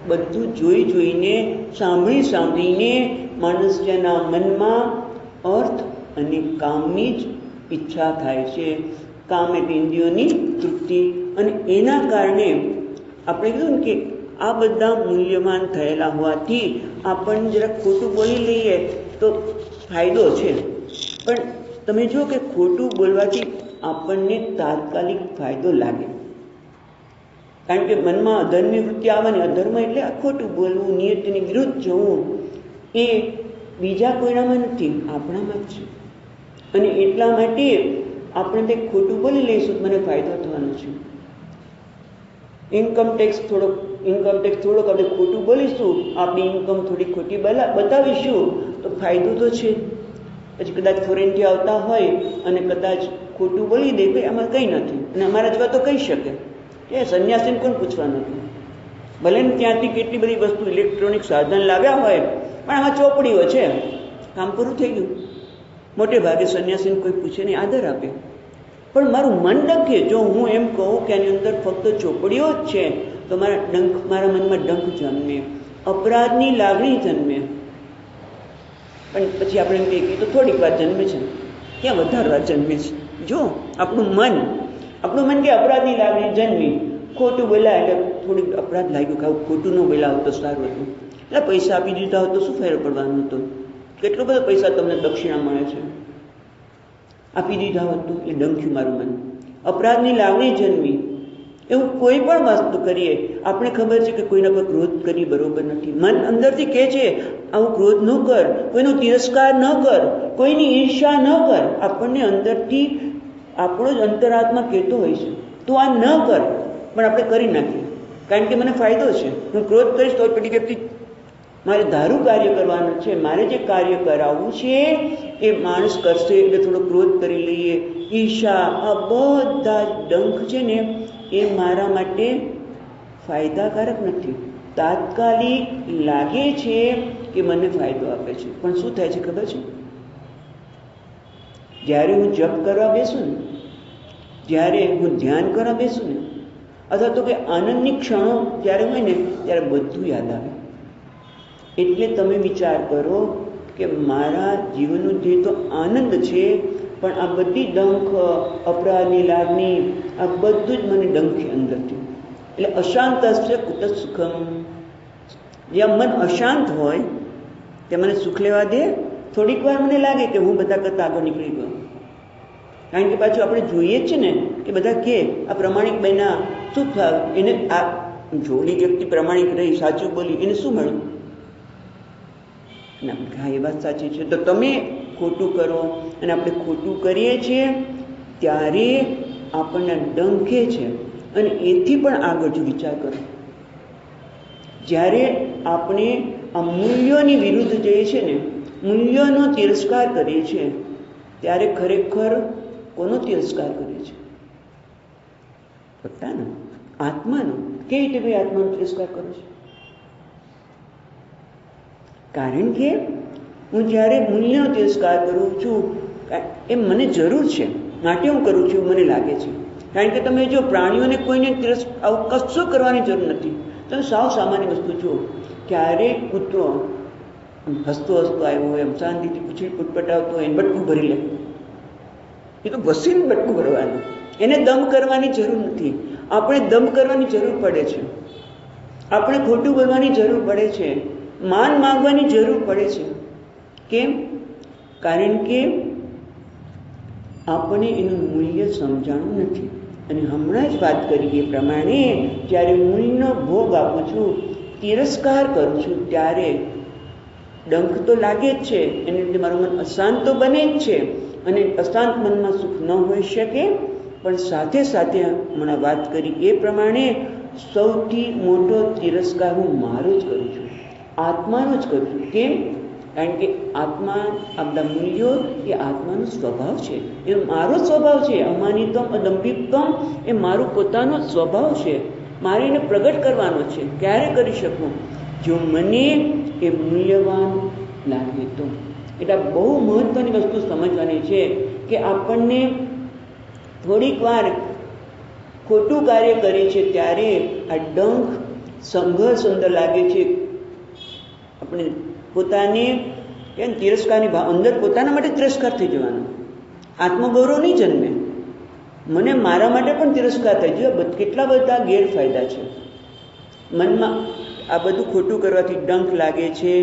બધું જોઈને, સાંભળીને મનુષ્યના મનમાં અર્થ અને કામની જ ઈચ્છા થાય છે. કામ એટલે ઇન્દ્રિયોની તૃપ્તિ. અને એના કારણે આપણે કીધું ને કે આ બધા મૂલ્યવાન થયેલા હોવાથી આપણને જરાક ખોટું બોલી લઈએ તો ફાયદો છે. પણ તમે જુઓ કે ખોટું બોલવાથી આપણને તાત્કાલિક ફાયદો લાગે. કારણ કે મનમાં અધર્મની વૃત્તિ આવે ને, અધર્મ એટલે ખોટું બોલવું, નિયતિની વિરુદ્ધ જવું, એ બીજા કોઈનામાં નથી, આપણામાં જ છે. અને એટલા માટે આપણે તે ખોટું બોલી લઈશું તો મને ફાયદો થવાનો છે. ઇન્કમટેક્સ થોડોક આપણે ખોટું બોલીશું, આપણી ઇન્કમ થોડી ખોટી બતાવીશું તો ફાયદો તો છે. પછી કદાચ ફોરેનથી આવતા હોય અને કદાચ ખોટું બોલી દે કે આમાં કંઈ નથી, અને અમારા જેવા તો કહી શકે કે સંન્યાસીને કોણ પૂછવાનું હતું? ભલે ને ત્યાંથી કેટલી બધી વસ્તુ ઇલેક્ટ્રોનિક સાધન લાવ્યા હોય, પણ આમાં ચોપડીઓ છે, કામ પૂરું થઈ ગયું. મોટે ભાગે સંન્યાસીને કોઈ પૂછે નહીં, આદર આપે. પણ મારું મન ડખે જો હું એમ કહું કે આની અંદર ફક્ત ચોપડીઓ જ છે, તો મારા મનમાં ડંખ જન્મે, અપરાધની લાગણી જન્મે. પણ પછી આપણે એમ કહીએ તો થોડીક વાર જન્મે છે, ક્યાં વધારે વાર જન્મે છે? જો આપણું મન કે અપરાધની લાગણી જન્મી, ખોટું બોલાય એટલે થોડીક અપરાધ લાગ્યું કે આવું ખોટું ન બોલાવું તો સારું હતું. એટલે પૈસા આપી દીધા હોત તો શું ફેર પડવાનો હતો? કેટલો બધો પૈસા તમને દક્ષિણા મળે છે, આપી દીધા હોત તો એ ડંખ્યું મારું મન. અપરાધની લાગણી જન્મી. એવું કોઈ પણ વસ્તુ કરીએ, આપણે ખબર છે કે કોઈના પર ક્રોધ કરી બરોબર નથી. મન અંદરથી કહે છે આવું ક્રોધ ન કર, કોઈનો તિરસ્કાર ન કર, કોઈની ઈર્ષા ન કર. આપણને અંદરથી આપણો જ અંતરાત્મા કહેતો હોય છે તું આ ન કર, પણ આપણે કરી નાખીએ કારણ કે મને ફાયદો છે. હું ક્રોધ કરીશ તો પેલી વ્યક્તિ મારે ધારું કાર્ય કરવાનું છે, મારે જે કાર્ય કરાવવું છે એ માણસ કરશે એટલે થોડો ક્રોધ કરી લઈએ. ઈર્ષા, આ બધા ડંખ છે ને એ મારા માટે ફાયદાકારક નથી. તાત્કાલિક લાગે છે કે મને ફાયદો આપે છે, પણ શું થાય છે ખબર છે? જ્યારે હું જપ કરવા બેસું ને, જ્યારે હું ધ્યાન કરવા બેસું ને, અથવા તો કે આનંદની ક્ષણો જ્યારે હોય ને ત્યારે બધું યાદ આવે. એટલે તમે વિચાર કરો કે મારા જીવનનું જે તો આનંદ છે, પણ આ બધી ડંખ, અપરાધની લાગણી, આ બધું જ મને ડંખે અંદરથી. એટલે અશાંત કુત સુખમ. જ્યાં મન અશાંત હોય તે મને સુખ લેવા દે. થોડીક વાર મને લાગે કે હું બધા કરતાં આગળ નીકળી ગયો, કારણ કે પાછું આપણે જોઈએ જ છે ને કે બધા કે આ પ્રમાણિક બન્યા શું થાય, એને આ જોડી વ્યક્તિ પ્રમાણિક રહી, સાચું બોલી, એને શું મળ્યું? હા, એ વાત સાચી છે. તો તમે ખોટું કરો, અને આપણે ખોટું કરીએ છીએ ત્યારે આપણને ડંખે છે. અને એથી પણ આગળ જો વિચાર કરો, જ્યારે આપણે આ મૂલ્યોની વિરુદ્ધ જઈએ છીએ ને, મૂલ્યોનો તિરસ્કાર કરીએ છીએ, ત્યારે ખરેખર કોનો તિરસ્કાર કરીએ છીએ? પોતાનો, આત્માનો. કેવી રીતે ભાઈ આત્માનો તિરસ્કાર કરો છો? કારણ કે હું જ્યારે મૂલ્યનો તિરસ્કાર કરું છું, એ મને જરૂર છે માટે હું કરું છું, મને લાગે છે. કારણ કે તમે જો પ્રાણીઓને કોઈને આવું કશું કરવાની જરૂર નથી. તમે સાવ સામાન્ય વસ્તુ જુઓ, ક્યારેક કૂતરો હસતો હસતો આવ્યો હોય, એમ શાંતિથી પૂછી પુટપટાવતો હોય, એને બટકું ભરી લે. એ તો ઘસીને બટકું ભરવાનું, એને દમ કરવાની જરૂર નથી. આપણે દમ કરવાની જરૂર પડે છે, આપણે ખોટું બોલવાની જરૂર પડે છે, માન માંગવાની જરૂર પડે છે. કેમ? કારણ કે આપણે એનું મૂલ્ય સમજાણું નથી. અને હમણાં જ વાત કરી એ પ્રમાણે જ્યારે મૂલ્યનો ભોગ આપું છું, તિરસ્કાર કરું છું, ત્યારે ડંખ તો લાગે જ છે, એને લીધે મારું મન અશાંત તો બને જ છે. અને અશાંત મનમાં સુખ ન હોઈ શકે, પણ સાથે સાથે હમણાં વાત કરી એ પ્રમાણે સૌથી મોટો તિરસ્કાર હું મારો જ કરું છું, આત્માનો જ કરું છું. કેમ? કારણ કે આત્મા, આ બધા મૂલ્યો એ આત્માનો સ્વભાવ છે, એ મારો સ્વભાવ છે. અમાનિતમ અદંભિકમ એ મારું પોતાનો સ્વભાવ છે, મારે એને પ્રગટ કરવાનો છે. ક્યારે કરી શકું? જો મને એ મૂલ્યવાન લાગે તો. એટલે બહુ મહત્વની વસ્તુ સમજવાની છે કે આપણને થોડીક વાર ખોટું કાર્ય કરે છે ત્યારે આ ડંખ સંઘર્ષ અંદર લાગે છે. આપણે પોતાને કેમ તિરસ્કારની ભાવ અંદર પોતાના માટે તિરસ્કાર થઈ જવાનો, આત્મગૌરવ નહીં જન્મે. મને મારા માટે પણ તિરસ્કાર થઈ જાય. કેટલા બધા ગેરફાયદા છે મનમાં. આ બધું ખોટું કરવાથી ડંખ લાગે છે,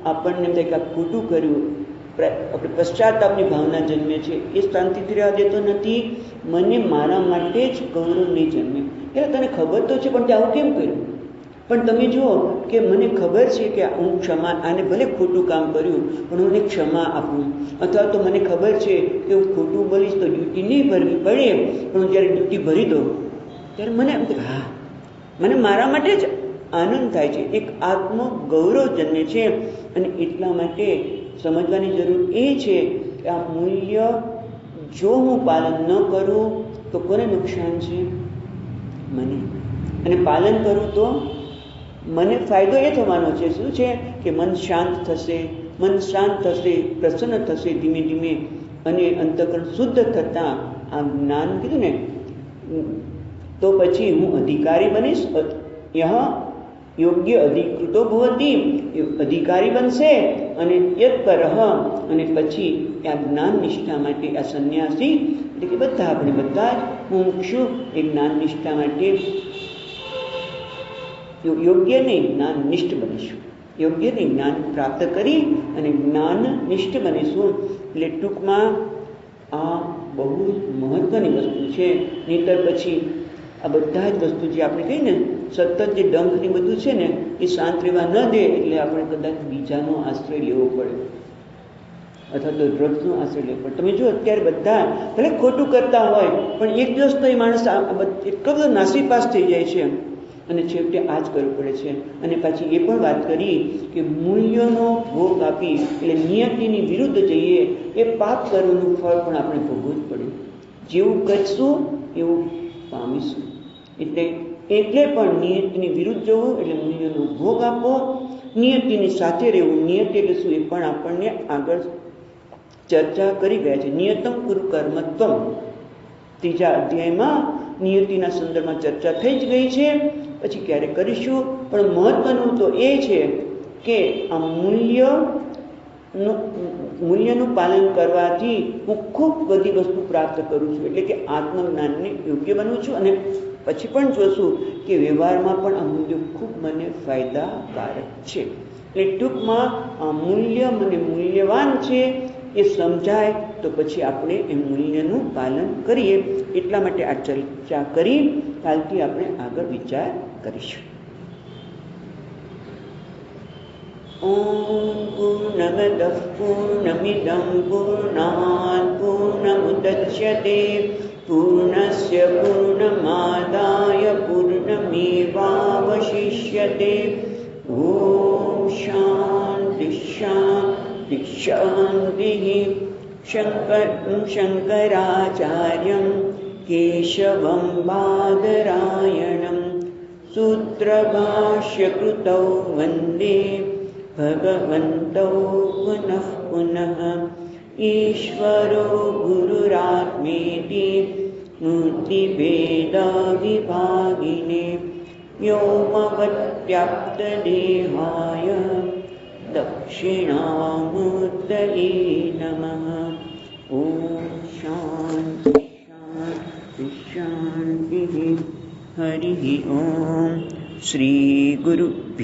આપણને એમ થાય કે આ ખોટું કર્યું, આપણે પશ્ચાતાપની ભાવના જન્મે છે. એ શાંતિથી રહેવા દેતો નથી. મને મારા માટે જ ગૌરવ નહીં જન્મે. એટલે તને ખબર તો છે, પણ તે આવું કેમ કર્યું? પણ તમે જુઓ કે મને ખબર છે કે હું ક્ષમા, આને ભલે ખોટું કામ કર્યું પણ હું એને ક્ષમા આપું, અથવા તો મને ખબર છે કે હું ખોટું બોલીશ તો ડ્યુટી નહીં ભરવી પડે, પણ હું જ્યારે ડ્યુટી ભરી દઉં ત્યારે મને હા, મને મારા માટે જ આનંદ થાય છે, એક આત્મગૌરવ જન્મે છે. અને એટલા માટે સમજવાની જરૂર એ છે કે આ મૂલ્ય જો હું પાલન ન કરું તો કોને નુકસાન છે? મને. અને પાલન કરું તો મને ફાયદો એ થવાનો છે. શું છે? કે મન શાંત થશે, મન શાંત થશે, પ્રસન્ન થશે ધીમે ધીમે. અને અંતઃકરણ શુદ્ધ થતાં આ જ્ઞાન કીધું ને, તો પછી હું અધિકારી બનીશ. યોગ્ય અધિકૃતો ભવતી, અધિકારી બનશે. અને યત્પરઃ, અને પછી આ જ્ઞાન નિષ્ઠા માટે આ સંન્યાસી, એટલે કે બધા આપણે બધા જ મુમુક્ષુ એ જ્ઞાન નિષ્ઠા માટે યોગ્ય નહીં જ્ઞાન નિષ્ઠ બનીશું. યોગ્ય નહીં જ્ઞાન પ્રાપ્ત કરી અને જ્ઞાન નિષ્ઠ બનીશું. એટલે ટૂંકમાં આ બહુ મહત્વની વસ્તુ છે. નહીંતર પછી આ બધા જ વસ્તુ જે આપણે કહીએ ને, સતત જે ડંખની બધું છે ને, એ શાંત રહેવા ન દે. એટલે આપણે કદાચ બીજાનો આશ્રય લેવો પડે, અથવા તો ડ્રગ્સનો આશ્રય લેવો પડે. તમે જો અત્યારે બધા ભલે ખોટું કરતા હોય, પણ એક દિવસ તો એ માણસ એટલો બધો નાસીપાસ થઈ જાય છે. અને છેવટે આ જ કરવું પડે છે. અને પછી એ પણ વાત કરી કે મૂલ્યોનો ભોગ આપી, એટલે નિયતિની વિરુદ્ધ જઈએ, એ પાપ કરવાનું ફળ પણ આપણે ભોગવવું જ પડે. જેવું કરશું એવું પામીશું. એટલે પણ નિયતિની વિરુદ્ધ જવું એટલે મૂલ્યનો ભોગ આપવો, નિયતિની સાથે રહેવું. નિયતિ એટલે શું? એ પણ આપણને આગળ ચર્ચા કરી ગયા છે. નિયતમ કુરુ કર્મત્વમ, ત્રીજા અધ્યાયમાં નિયતિના સંદર્ભમાં ચર્ચા થઈ જ ગઈ છે. પછી ક્યારે કરીશું. પણ મહત્વનું તો એ છે કે આ મૂલ્યનું પાલન કરવાથી હું ખૂબ બધી વસ્તુ પ્રાપ્ત કરું છું. એટલે કે આત્મજ્ઞાનને યોગ્ય બનું છું. અને પછી પણ જોશું કે વ્યવહારમાં પણ આ મૂલ્યો ખૂબ મને ફાયદાકારક છે. એટલે ટૂંકમાં આ મૂલ્ય મને મૂલ્યવાન છે એ સમજાય તો પછી આપણે એ મૂલ્યનું પાલન કરીએ. એટલા માટે આ ચર્ચા કરી કાલથી આપણે આગળ વિચાર કરીશું. ઓમ પૂર્ણમદઃ પૂર્ણમિદં પૂર્ણાત પૂર્ણમુદચ્યતે પૂર્ણસ્ય પૂર્ણમાદાય પૂર્ણમેવાવશિષ્યતે. ઓમ શાંતિ શાંતિ શાંતિઃ. શંકરાચાર્યં કેશવં બાદરાયણં સૂત્રભાષ્યકૃતૌ વંદે ભગવन्तौ પુનઃ પુનઃ. ઈશ્વરો ગુરુરાત્મેતિ મૂર્તિભેદવિભાગિને વ્યોમવદ્વ્યાપ્તદેહાય દક્ષિણામૂર્તયે નમઃ. ઓમ શાંતિ શાંતિ શાંતિઃ. હરિ ઓમ. શ્રી ગુરુભ્યો